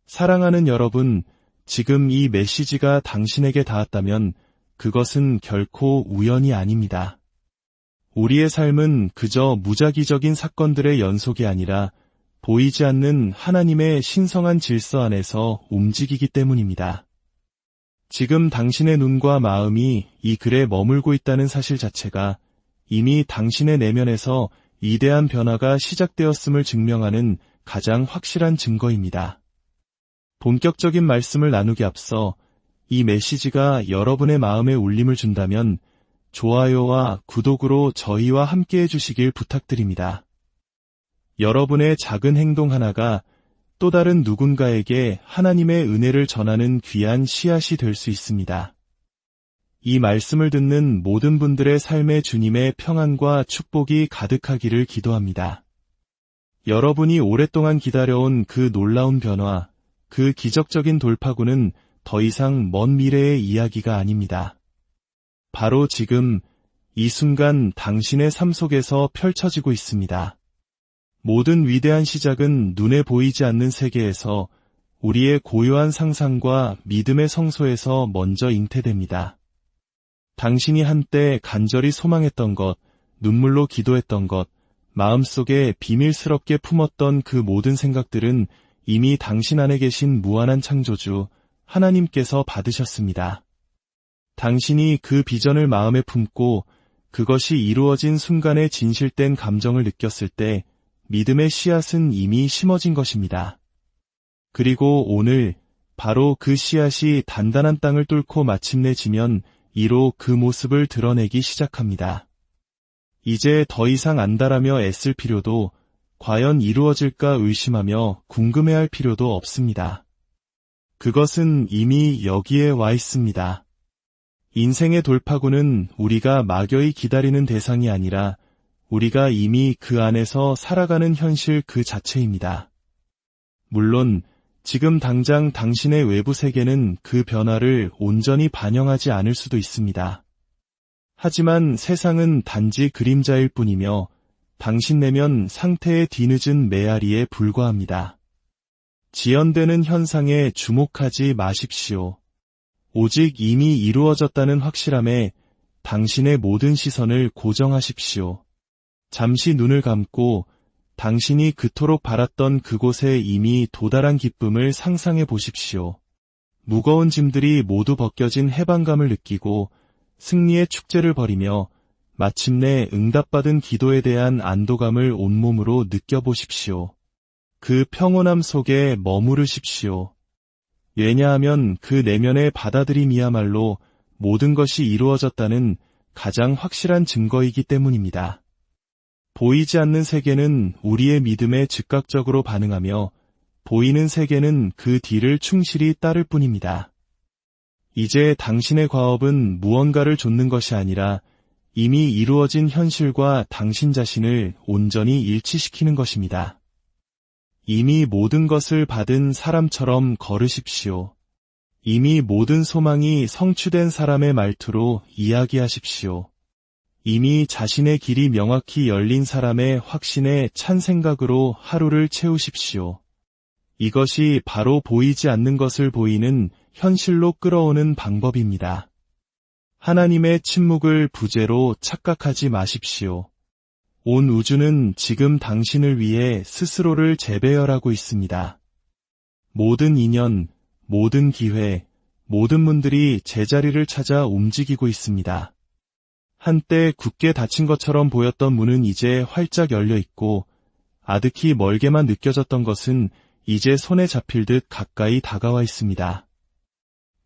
사랑하는 여러분, 지금 이 메시지가 당신에게 닿았다면 그것은 결코 우연이 아닙니다. 우리의 삶은 그저 무작위적인 사건들의 연속이 아니라 보이지 않는 하나님의 신성한 질서 안에서 움직이기 때문입니다. 지금 당신의 눈과 마음이 이 글에 머물고 있다는 사실 자체가 이미 당신의 내면에서 위대한 변화가 시작되었음을 증명하는 가장 확실한 증거입니다. 본격적인 말씀을 나누기 앞서 이 메시지가 여러분의 마음에 울림을 준다면 좋아요와 구독으로 저희와 함께 해주시길 부탁드립니다. 여러분의 작은 행동 하나가 또 다른 누군가에게 하나님의 은혜를 전하는 귀한 씨앗이 될 수 있습니다. 이 말씀을 듣는 모든 분들의 삶에 주님의 평안과 축복이 가득하기를 기도합니다. 여러분이 오랫동안 기다려온 그 놀라운 변화, 그 기적적인 돌파구는 더 이상 먼 미래의 이야기가 아닙니다. 바로 지금 이 순간 당신의 삶 속에서 펼쳐지고 있습니다. 모든 위대한 시작은 눈에 보이지 않는 세계에서 우리의 고요한 상상과 믿음의 성소에서 먼저 잉태됩니다. 당신이 한때 간절히 소망했던 것, 눈물로 기도했던 것, 마음속에 비밀스럽게 품었던 그 모든 생각들은 이미 당신 안에 계신 무한한 창조주 하나님께서 받으셨습니다. 당신이 그 비전을 마음에 품고 그것이 이루어진 순간의 진실된 감정을 느꼈을 때 믿음의 씨앗은 이미 심어진 것입니다. 그리고 오늘 바로 그 씨앗이 단단한 땅을 뚫고 마침내 지면 이로 그 모습을 드러내기 시작합니다. 이제 더 이상 안달하며 애쓸 필요도, 과연 이루어질까 의심하며 궁금해할 필요도 없습니다. 그것은 이미 여기에 와 있습니다. 인생의 돌파구는 우리가 막연히 기다리는 대상이 아니라 우리가 이미 그 안에서 살아가는 현실 그 자체입니다. 물론 지금 당장 당신의 외부 세계는 그 변화를 온전히 반영하지 않을 수도 있습니다. 하지만 세상은 단지 그림자일 뿐이며 당신 내면 상태의 뒤늦은 메아리에 불과합니다. 지연되는 현상에 주목하지 마십시오. 오직 이미 이루어졌다는 확실함에 당신의 모든 시선을 고정하십시오. 잠시 눈을 감고 당신이 그토록 바랐던 그곳에 이미 도달한 기쁨을 상상해 보십시오. 무거운 짐들이 모두 벗겨진 해방감을 느끼고 승리의 축제를 벌이며 마침내 응답받은 기도에 대한 안도감을 온몸으로 느껴보십시오. 그 평온함 속에 머무르십시오. 왜냐하면 그 내면의 받아들임이야말로 모든 것이 이루어졌다는 가장 확실한 증거이기 때문입니다. 보이지 않는 세계는 우리의 믿음에 즉각적으로 반응하며 보이는 세계는 그 뒤를 충실히 따를 뿐입니다. 이제 당신의 과업은 무언가를 좇는 것이 아니라 이미 이루어진 현실과 당신 자신을 온전히 일치시키는 것입니다. 이미 모든 것을 받은 사람처럼 걸으십시오. 이미 모든 소망이 성취된 사람의 말투로 이야기하십시오. 이미 자신의 길이 명확히 열린 사람의 확신에 찬 생각으로 하루를 채우십시오. 이것이 바로 보이지 않는 것을 보이는 현실로 끌어오는 방법입니다. 하나님의 침묵을 부재로 착각하지 마십시오. 온 우주는 지금 당신을 위해 스스로를 재배열하고 있습니다. 모든 인연, 모든 기회, 모든 문들이 제자리를 찾아 움직이고 있습니다. 한때 굳게 닫힌 것처럼 보였던 문은 이제 활짝 열려 있고 아득히 멀게만 느껴졌던 것은 이제 손에 잡힐 듯 가까이 다가와 있습니다.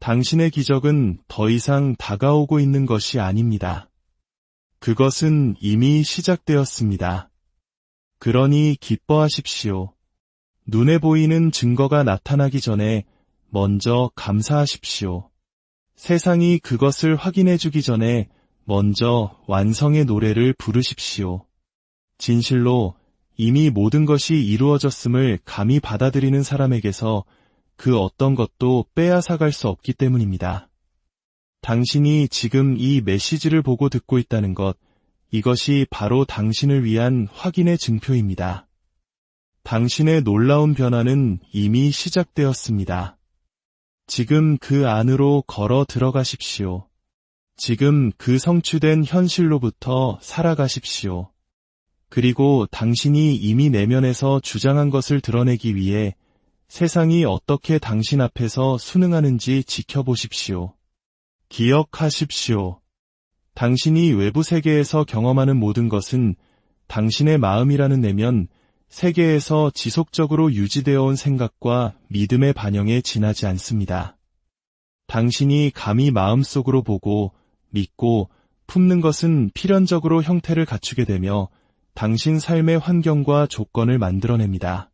당신의 기적은 더 이상 다가오고 있는 것이 아닙니다. 그것은 이미 시작되었습니다. 그러니 기뻐하십시오. 눈에 보이는 증거가 나타나기 전에 먼저 감사하십시오. 세상이 그것을 확인해주기 전에 먼저 완성의 노래를 부르십시오. 진실로 이미 모든 것이 이루어졌음을 감히 받아들이는 사람에게서 그 어떤 것도 빼앗아갈 수 없기 때문입니다. 당신이 지금 이 메시지를 보고 듣고 있다는 것, 이것이 바로 당신을 위한 확인의 증표입니다. 당신의 놀라운 변화는 이미 시작되었습니다. 지금 그 안으로 걸어 들어가십시오. 지금 그 성취된 현실로부터 살아가십시오. 그리고 당신이 이미 내면에서 주장한 것을 드러내기 위해 세상이 어떻게 당신 앞에서 순응하는지 지켜보십시오. 기억하십시오. 당신이 외부 세계에서 경험하는 모든 것은 당신의 마음이라는 내면 세계에서 지속적으로 유지되어 온 생각과 믿음의 반영에 지나지 않습니다. 당신이 감히 마음속으로 보고 믿고 품는 것은 필연적으로 형태를 갖추게 되며 당신 삶의 환경과 조건을 만들어냅니다.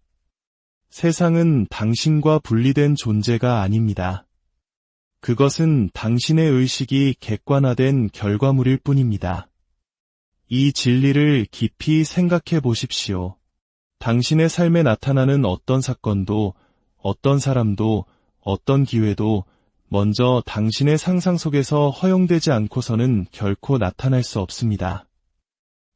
세상은 당신과 분리된 존재가 아닙니다. 그것은 당신의 의식이 객관화된 결과물일 뿐입니다. 이 진리를 깊이 생각해 보십시오. 당신의 삶에 나타나는 어떤 사건도, 어떤 사람도, 어떤 기회도 먼저 당신의 상상 속에서 허용되지 않고서는 결코 나타날 수 없습니다.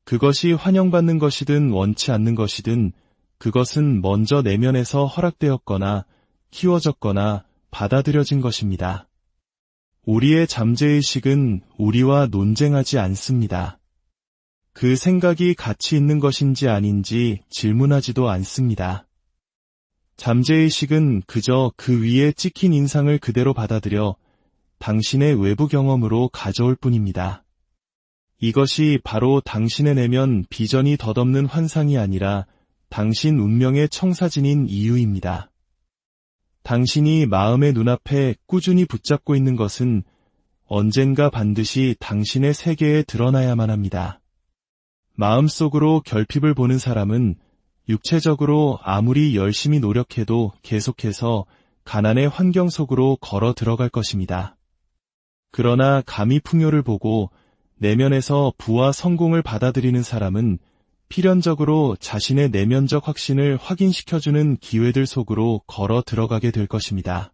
그것이 환영받는 것이든 원치 않는 것이든 그것은 먼저 내면에서 허락되었거나 키워졌거나 받아들여진 것입니다. 우리의 잠재의식은 우리와 논쟁하지 않습니다. 그 생각이 가치 있는 것인지 아닌지 질문하지도 않습니다. 잠재의식은 그저 그 위에 찍힌 인상을 그대로 받아들여 당신의 외부 경험으로 가져올 뿐입니다. 이것이 바로 당신의 내면 비전이 덧없는 환상이 아니라 당신 운명의 청사진인 이유입니다. 당신이 마음의 눈앞에 꾸준히 붙잡고 있는 것은 언젠가 반드시 당신의 세계에 드러나야만 합니다. 마음속으로 결핍을 보는 사람은 육체적으로 아무리 열심히 노력해도 계속해서 가난의 환경 속으로 걸어 들어갈 것입니다. 그러나 감히 풍요를 보고 내면에서 부와 성공을 받아들이는 사람은 필연적으로 자신의 내면적 확신을 확인시켜주는 기회들 속으로 걸어 들어가게 될 것입니다.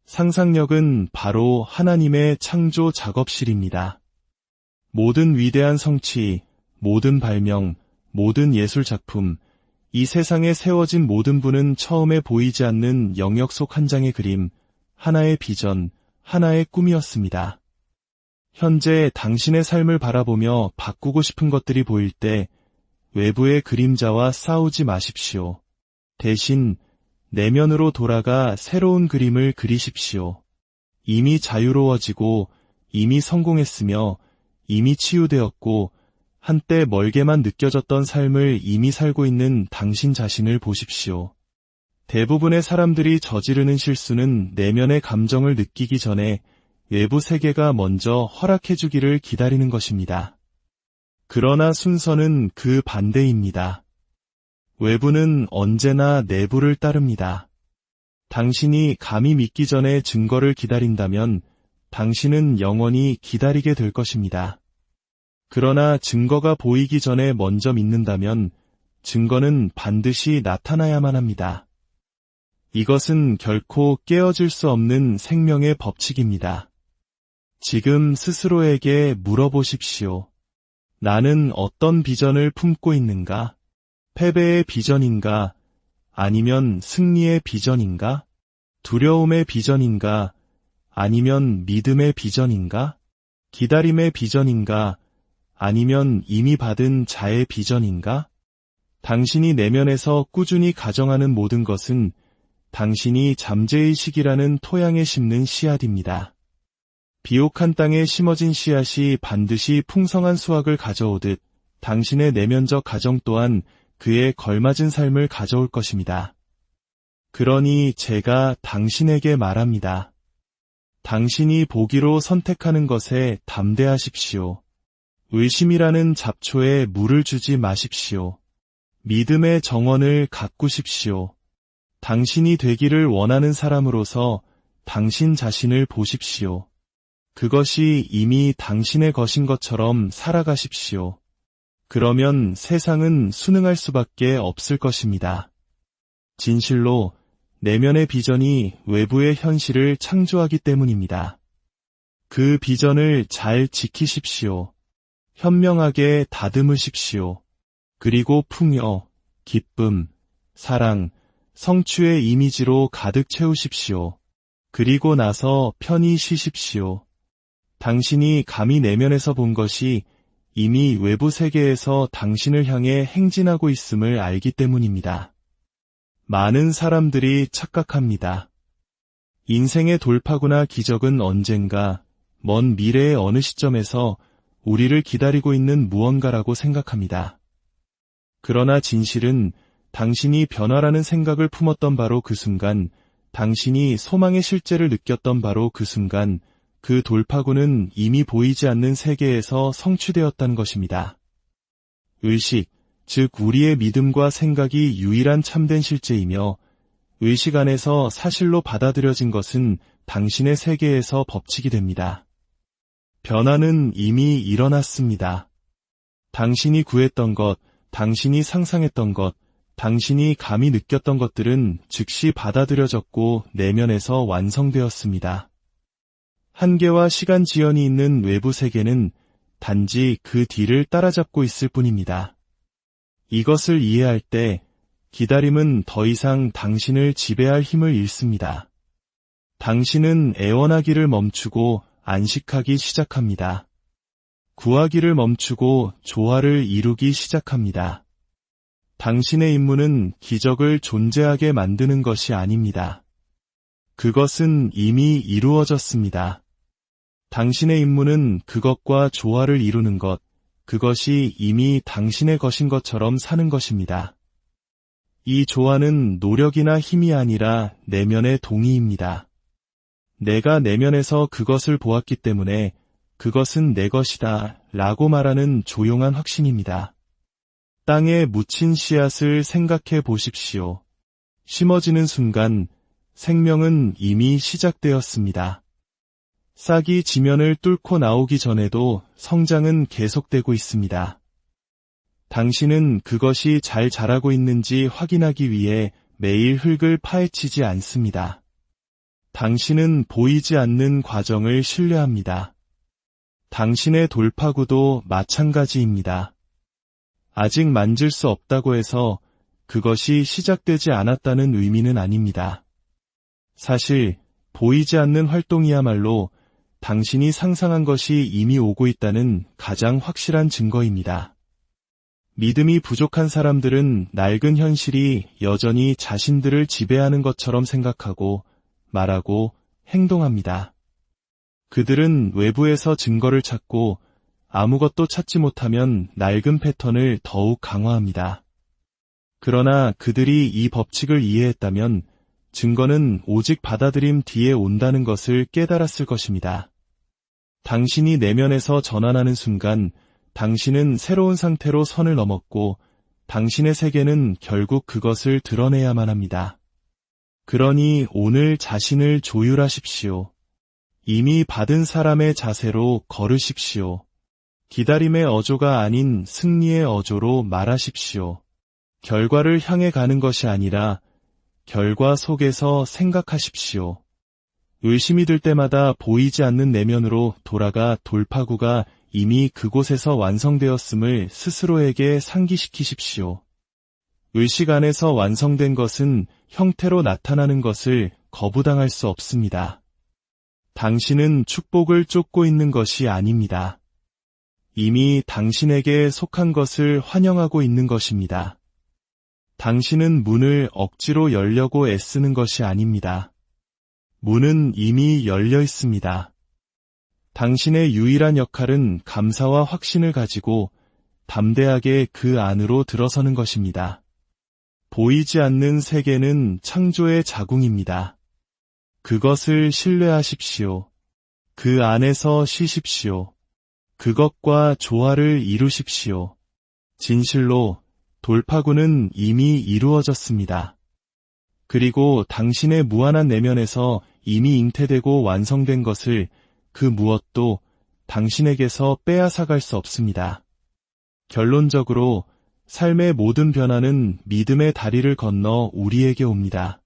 상상력은 바로 하나님의 창조 작업실입니다. 모든 위대한 성취, 모든 발명, 모든 예술 작품, 이 세상에 세워진 모든 부는 처음에 보이지 않는 영역 속 한 장의 그림, 하나의 비전, 하나의 꿈이었습니다. 현재 당신의 삶을 바라보며 바꾸고 싶은 것들이 보일 때 외부의 그림자와 싸우지 마십시오. 대신 내면으로 돌아가 새로운 그림을 그리십시오. 이미 자유로워지고 이미 성공했으며 이미 치유되었고 한때 멀게만 느껴졌던 삶을 이미 살고 있는 당신 자신을 보십시오. 대부분의 사람들이 저지르는 실수는 내면의 감정을 느끼기 전에 외부 세계가 먼저 허락해주기를 기다리는 것입니다. 그러나 순서는 그 반대입니다. 외부는 언제나 내부를 따릅니다. 당신이 감히 믿기 전에 증거를 기다린다면 당신은 영원히 기다리게 될 것입니다. 그러나 증거가 보이기 전에 먼저 믿는다면 증거는 반드시 나타나야만 합니다. 이것은 결코 깨어질 수 없는 생명의 법칙입니다. 지금 스스로에게 물어보십시오. 나는 어떤 비전을 품고 있는가? 패배의 비전인가? 아니면 승리의 비전인가? 두려움의 비전인가? 아니면 믿음의 비전인가? 기다림의 비전인가? 아니면 이미 받은 자의 비전인가? 당신이 내면에서 꾸준히 가정하는 모든 것은 당신이 잠재의식이라는 토양에 심는 씨앗입니다. 비옥한 땅에 심어진 씨앗이 반드시 풍성한 수확을 가져오듯 당신의 내면적 가정 또한 그에 걸맞은 삶을 가져올 것입니다. 그러니 제가 당신에게 말합니다. 당신이 보기로 선택하는 것에 담대하십시오. 의심이라는 잡초에 물을 주지 마십시오. 믿음의 정원을 가꾸십시오. 당신이 되기를 원하는 사람으로서 당신 자신을 보십시오. 그것이 이미 당신의 것인 것처럼 살아가십시오. 그러면 세상은 순응할 수밖에 없을 것입니다. 진실로 내면의 비전이 외부의 현실을 창조하기 때문입니다. 그 비전을 잘 지키십시오. 현명하게 다듬으십시오. 그리고 풍요, 기쁨, 사랑, 성취의 이미지로 가득 채우십시오. 그리고 나서 편히 쉬십시오. 당신이 감히 내면에서 본 것이 이미 외부 세계에서 당신을 향해 행진하고 있음을 알기 때문입니다. 많은 사람들이 착각합니다. 인생의 돌파구나 기적은 언젠가 먼 미래의 어느 시점에서 우리를 기다리고 있는 무언가라고 생각합니다. 그러나 진실은 당신이 변화라는 생각을 품었던 바로 그 순간, 당신이 소망의 실제를 느꼈던 바로 그 순간, 그 돌파구는 이미 보이지 않는 세계에서 성취되었다는 것입니다. 의식, 즉 우리의 믿음과 생각이 유일한 참된 실제이며 의식 안에서 사실로 받아들여진 것은 당신의 세계에서 법칙이 됩니다. 변화는 이미 일어났습니다. 당신이 구했던 것, 당신이 상상했던 것, 당신이 감히 느꼈던 것들은 즉시 받아들여졌고 내면에서 완성되었습니다. 한계와 시간 지연이 있는 외부 세계는 단지 그 뒤를 따라잡고 있을 뿐입니다. 이것을 이해할 때 기다림은 더 이상 당신을 지배할 힘을 잃습니다. 당신은 애원하기를 멈추고 안식하기 시작합니다. 구하기를 멈추고 조화를 이루기 시작합니다. 당신의 임무는 기적을 존재하게 만드는 것이 아닙니다. 그것은 이미 이루어졌습니다. 당신의 임무는 그것과 조화를 이루는 것, 그것이 이미 당신의 것인 것처럼 사는 것입니다. 이 조화는 노력이나 힘이 아니라 내면의 동의입니다. 내가 내면에서 그것을 보았기 때문에 그것은 내 것이다 라고 말하는 조용한 확신입니다. 땅에 묻힌 씨앗을 생각해 보십시오. 심어지는 순간 생명은 이미 시작되었습니다. 싹이 지면을 뚫고 나오기 전에도 성장은 계속되고 있습니다. 당신은 그것이 잘 자라고 있는지 확인하기 위해 매일 흙을 파헤치지 않습니다. 당신은 보이지 않는 과정을 신뢰합니다. 당신의 돌파구도 마찬가지입니다. 아직 만질 수 없다고 해서 그것이 시작되지 않았다는 의미는 아닙니다. 사실 보이지 않는 활동이야말로 당신이 상상한 것이 이미 오고 있다는 가장 확실한 증거입니다. 믿음이 부족한 사람들은 낡은 현실이 여전히 자신들을 지배하는 것처럼 생각하고 말하고 행동합니다. 그들은 외부에서 증거를 찾고 아무것도 찾지 못하면 낡은 패턴을 더욱 강화합니다. 그러나 그들이 이 법칙을 이해했다면 증거는 오직 받아들임 뒤에 온다는 것을 깨달았을 것입니다. 당신이 내면에서 전환하는 순간 당신은 새로운 상태로 선을 넘었고 당신의 세계는 결국 그것을 드러내야만 합니다. 그러니 오늘 자신을 조율하십시오. 이미 받은 사람의 자세로 걸으십시오. 기다림의 어조가 아닌 승리의 어조로 말하십시오. 결과를 향해 가는 것이 아니라 결과 속에서 생각하십시오. 의심이 들 때마다 보이지 않는 내면으로 돌아가 돌파구가 이미 그곳에서 완성되었음을 스스로에게 상기시키십시오. 의식 안에서 완성된 것은 형태로 나타나는 것을 거부당할 수 없습니다. 당신은 축복을 쫓고 있는 것이 아닙니다. 이미 당신에게 속한 것을 환영하고 있는 것입니다. 당신은 문을 억지로 열려고 애쓰는 것이 아닙니다. 문은 이미 열려 있습니다. 당신의 유일한 역할은 감사와 확신을 가지고 담대하게 그 안으로 들어서는 것입니다. 보이지 않는 세계는 창조의 자궁입니다. 그것을 신뢰하십시오. 그 안에서 쉬십시오. 그것과 조화를 이루십시오. 진실로 돌파구는 이미 이루어졌습니다. 그리고 당신의 무한한 내면에서 이미 잉태되고 완성된 것을 그 무엇도 당신에게서 빼앗아갈 수 없습니다. 결론적으로 삶의 모든 변화는 믿음의 다리를 건너 우리에게 옵니다.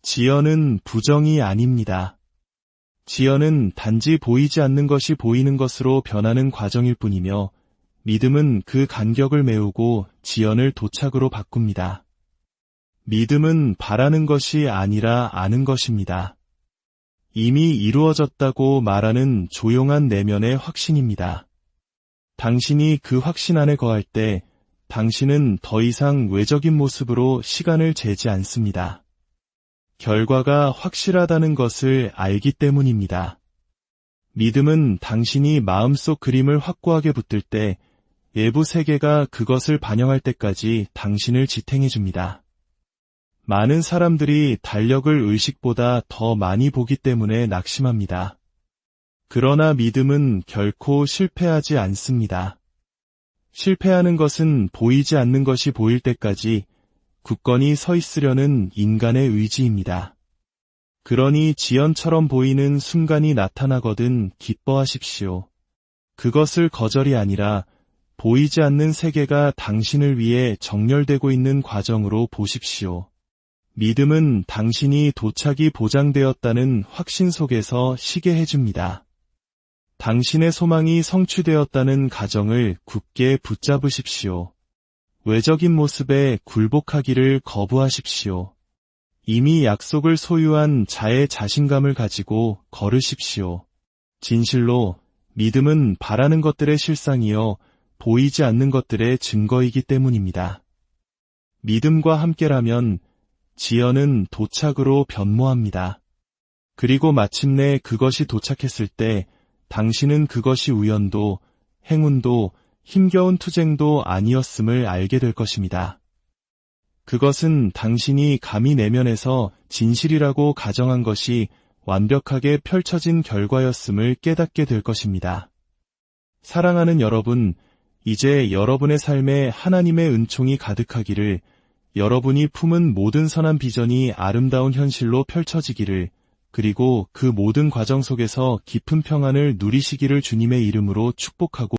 지연은 부정이 아닙니다. 지연은 단지 보이지 않는 것이 보이는 것으로 변하는 과정일 뿐이며 믿음은 그 간격을 메우고 지연을 도착으로 바꿉니다. 믿음은 바라는 것이 아니라 아는 것입니다. 이미 이루어졌다고 말하는 조용한 내면의 확신입니다. 당신이 그 확신 안에 거할 때 당신은 더 이상 외적인 모습으로 시간을 재지 않습니다. 결과가 확실하다는 것을 알기 때문입니다. 믿음은 당신이 마음속 그림을 확고하게 붙들 때 외부 세계가 그것을 반영할 때까지 당신을 지탱해줍니다. 많은 사람들이 달력을 의식보다 더 많이 보기 때문에 낙심합니다. 그러나 믿음은 결코 실패하지 않습니다. 실패하는 것은 보이지 않는 것이 보일 때까지 굳건히 서 있으려는 인간의 의지입니다. 그러니 지연처럼 보이는 순간이 나타나거든 기뻐하십시오. 그것을 거절이 아니라 보이지 않는 세계가 당신을 위해 정렬되고 있는 과정으로 보십시오. 믿음은 당신이 도착이 보장되었다는 확신 속에서 쉬게 해줍니다. 당신의 소망이 성취되었다는 가정을 굳게 붙잡으십시오. 외적인 모습에 굴복하기를 거부하십시오. 이미 약속을 소유한 자의 자신감을 가지고 걸으십시오. 진실로 믿음은 바라는 것들의 실상이요 보이지 않는 것들의 증거이기 때문입니다. 믿음과 함께라면 지연은 도착으로 변모합니다. 그리고 마침내 그것이 도착했을 때 당신은 그것이 우연도 행운도 힘겨운 투쟁도 아니었음을 알게 될 것입니다. 그것은 당신이 감히 내면에서 진실이라고 가정한 것이 완벽하게 펼쳐진 결과였음을 깨닫게 될 것입니다. 사랑하는 여러분, 이제 여러분의 삶에 하나님의 은총이 가득하기를, 여러분이 품은 모든 선한 비전이 아름다운 현실로 펼쳐지기를, 그리고 그 모든 과정 속에서 깊은 평안을 누리시기를 주님의 이름으로 축복하고